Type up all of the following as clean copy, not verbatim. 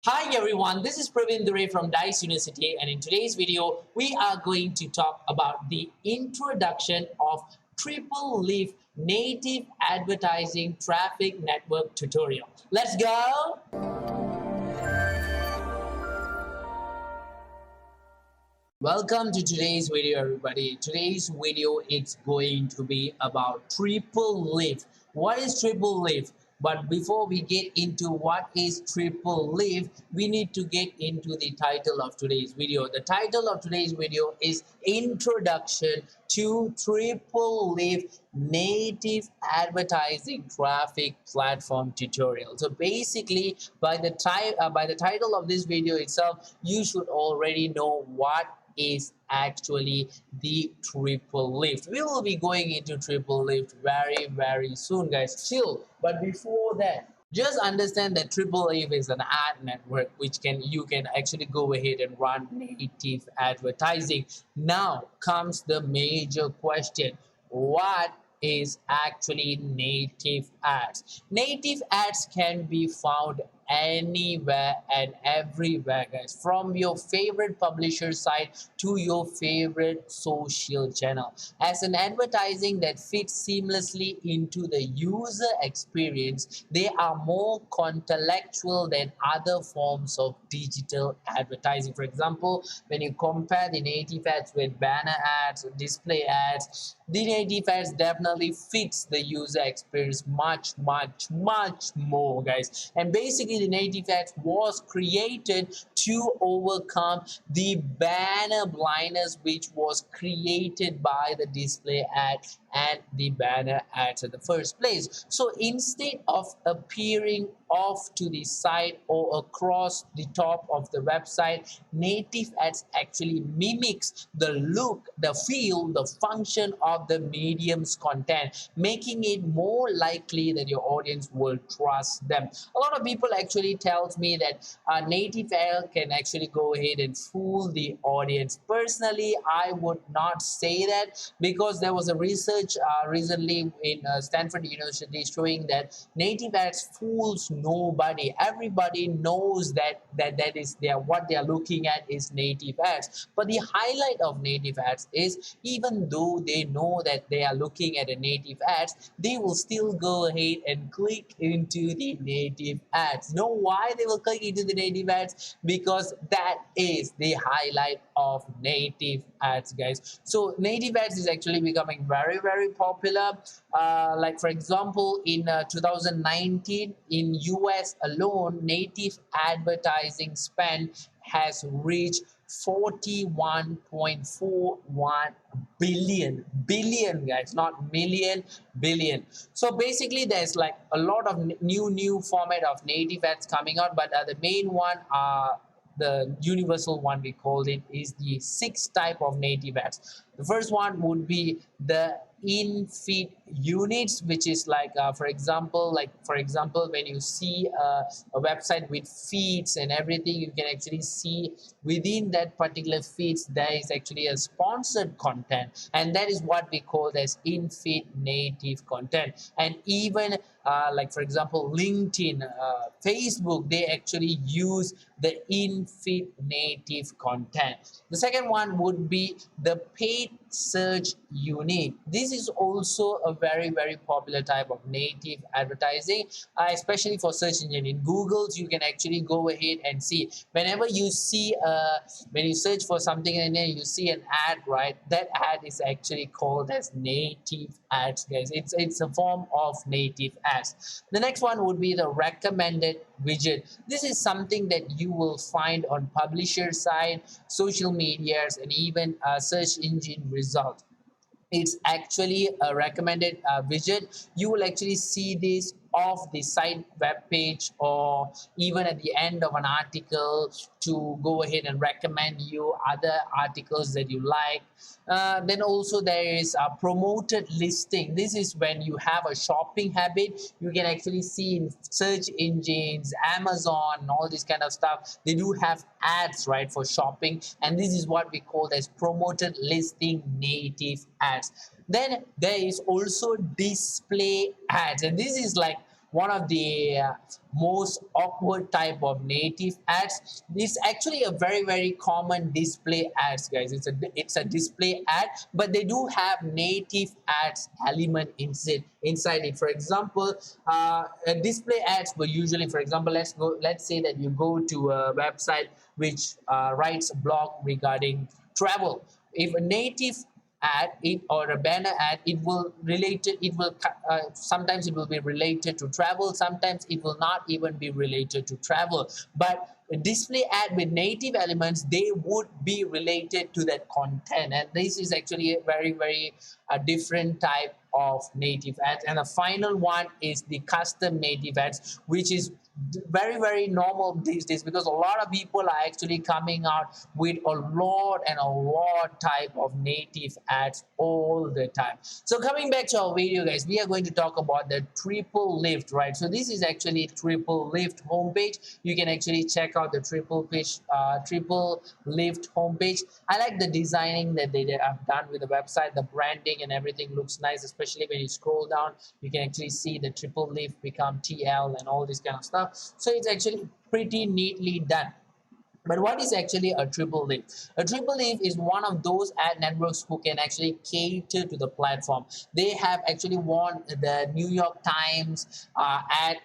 Hi everyone, this is Praveen Dure from DICE University, and in today's video we are going to talk about the introduction of TripleLift native advertising traffic network tutorial. Let's go! Welcome to today's video everybody. Today's video is going to be about TripleLift. What is TripleLift? But before we get into what is TripleLift, we need to get into the title of today's video. The title of today's video is Introduction to TripleLift Native Advertising Traffic Platform Tutorial. So basically, by the title of this video itself, you should already know what is actually the TripleLift. We will be going into TripleLift very soon, guys. Chill. But before that, just understand that TripleLift is an ad network which you can actually go ahead and run native advertising. Now comes the major question: what is actually native ads? Native ads can be found anywhere and everywhere, guys, from your favorite publisher site to your favorite social channel, as an advertising that fits seamlessly into the user experience. They are more contextual than other forms of digital advertising. For example, when you compare the native ads with banner ads or display ads, the native ads definitely fits the user experience much more, guys. And basically the native ads was created to overcome the banner blindness which was created by the display ad and the banner ads in the first place. So instead of appearing off to the side or across the top of the website, native ads actually mimics the look, the feel, the function of the medium's content, making it more likely that your audience will trust them. A lot of people actually tells me that native ad can actually go ahead and fool the audience. Personally, I would not say that, because there was a research recently in Stanford University showing that native ads fools nobody. Everybody knows that is what they are looking at is native ads. But the highlight of native ads is, even though they know that they are looking at a native ads, they will still go ahead and click into the native ads. Know why they will click into the native ads? Because that is the highlight of native ads, guys. So native ads is actually becoming very popular. Like for example, in 2019 in US alone, native advertising spend has reached 41.41 billion, guys, not million, billion. So basically there's like a lot of new format of native ads coming out, but the main one the universal one we called it is the 6 type of native ads. The first one would be the in-feed units, which is like for example, when you see a website with feeds and everything, you can actually see within that particular feeds there is actually a sponsored content, and that is what we call as in-feed native content. And even like for example LinkedIn, Facebook, they actually use the in-feed native content. The second one would be the paid search unit. This is also a very popular type of native advertising, especially for search engine. In Google's, you can actually go ahead and see whenever you see when you search for something and then you see an ad, right? That ad is actually called as native ads, guys. It's a form of native ads. The next one would be the recommended widget. This is something that you will find on publisher side, social medias, and even search engine results. It's actually a recommended widget. You will actually see this off the site web page or even at the end of an article to go ahead and recommend you other articles that you like. Then also there is a promoted listing. This is when you have a shopping habit. You can actually see in search engines, Amazon, all this kind of stuff, they do have ads, right, for shopping, and this is what we call as promoted listing native ads. Then there is also display ads, and this is like one of the most awkward type of native ads. It's actually a very common display ads, guys. It's a display ad, but they do have native ads element inside it. For example, display ads will usually, for example, let's say that you go to a website which writes a blog regarding travel. If a native ad or a banner ad, sometimes it will be related to travel, sometimes it will not even be related to travel. But a display ad with native elements, they would be related to that content, and this is actually a very different type of native ads. And the final one is the custom native ads, which is very normal these days, because a lot of people are actually coming out with a lot type of native ads all the time. So coming back to our video, guys, we are going to talk about the TripleLift, right? So this is actually TripleLift homepage. You can actually check out the TripleLift homepage. I like the designing that they have done with the website. The branding and everything looks nice, especially when you scroll down. You can actually see the TripleLift become TL and all this kind of stuff. So it's actually pretty neatly done. But what is actually a TripleLift? A TripleLift is one of those ad networks who can actually cater to the platform. They have actually won the New York Times ad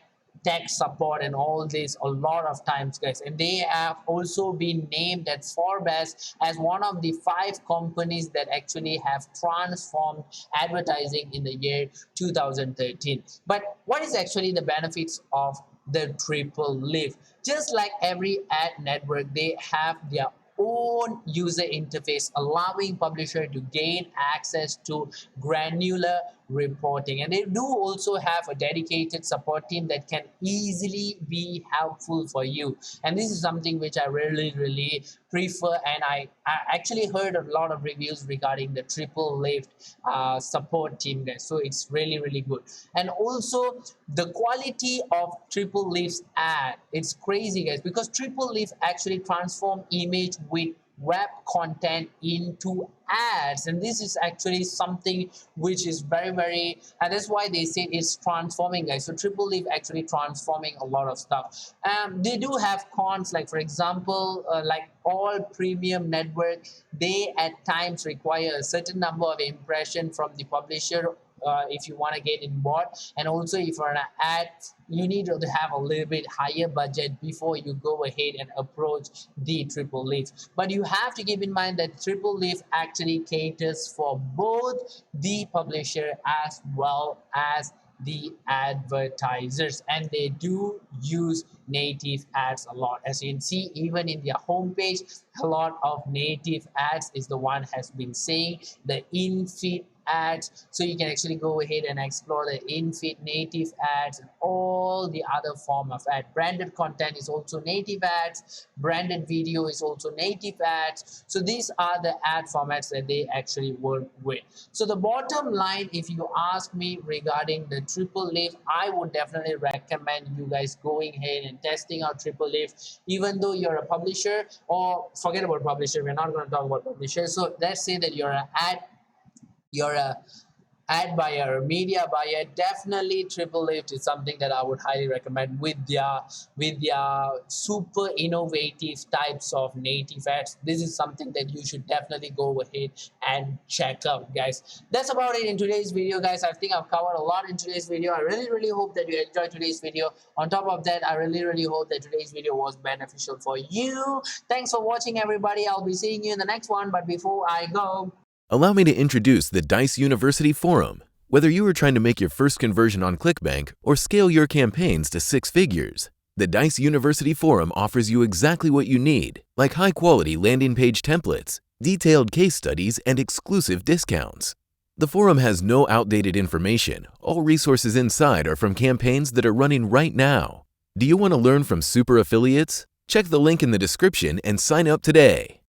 tech support and all this a lot of times, guys, and they have also been named at Forbes as one of the 5 companies that actually have transformed advertising in the year 2013. But what is actually the benefits of the TripleLift? Just like every ad network, they have their own user interface, allowing publisher to gain access to granular reporting, and they do also have a dedicated support team that can easily be helpful for you. And this is something which I really prefer, and I actually heard a lot of reviews regarding the TripleLift support team, guys. So it's really good. And also the quality of TripleLift's ad, it's crazy, guys, because TripleLift actually transform image with web content into ads, and this is actually something which is very and that's why they say it's transforming, guys. So TripleLift actually transforming a lot of stuff. They do have cons, like for example, like all premium network, they at times require a certain number of impressions from the publisher if you want to get involved, and also if you're an ad, you need to have a little bit higher budget before you go ahead and approach the TripleLift. But you have to keep in mind that TripleLift actually caters for both the publisher as well as the advertisers, and they do use native ads a lot. As you can see, even in their homepage, a lot of native ads is the one has been saying the in-feed ads. So you can actually go ahead and explore the in-feed native ads and all the other form of ad. Branded content is also native ads. Branded video is also native ads. So these are the ad formats that they actually work with. So the bottom line, if you ask me regarding the TripleLift, I would definitely recommend you guys going ahead and testing out TripleLift, even though you're a publisher, or forget about publisher, we're not going to talk about publisher. So let's say that you're a ad buyer, media buyer, definitely TripleLift is something that I would highly recommend with their super innovative types of native ads. This is something that you should definitely go ahead and check out, guys. That's about it in today's video, guys. I think I've covered a lot in today's video. I really hope that you enjoyed today's video. On top of that, I really hope that today's video was beneficial for you. Thanks for watching, everybody. I'll be seeing you in the next one, but before I go, allow me to introduce the Dice University Forum. Whether you are trying to make your first conversion on ClickBank or scale your campaigns to 6 figures, the Dice University Forum offers you exactly what you need, like high-quality landing page templates, detailed case studies, and exclusive discounts. The forum has no outdated information. All resources inside are from campaigns that are running right now. Do you want to learn from super affiliates? Check the link in the description and sign up today.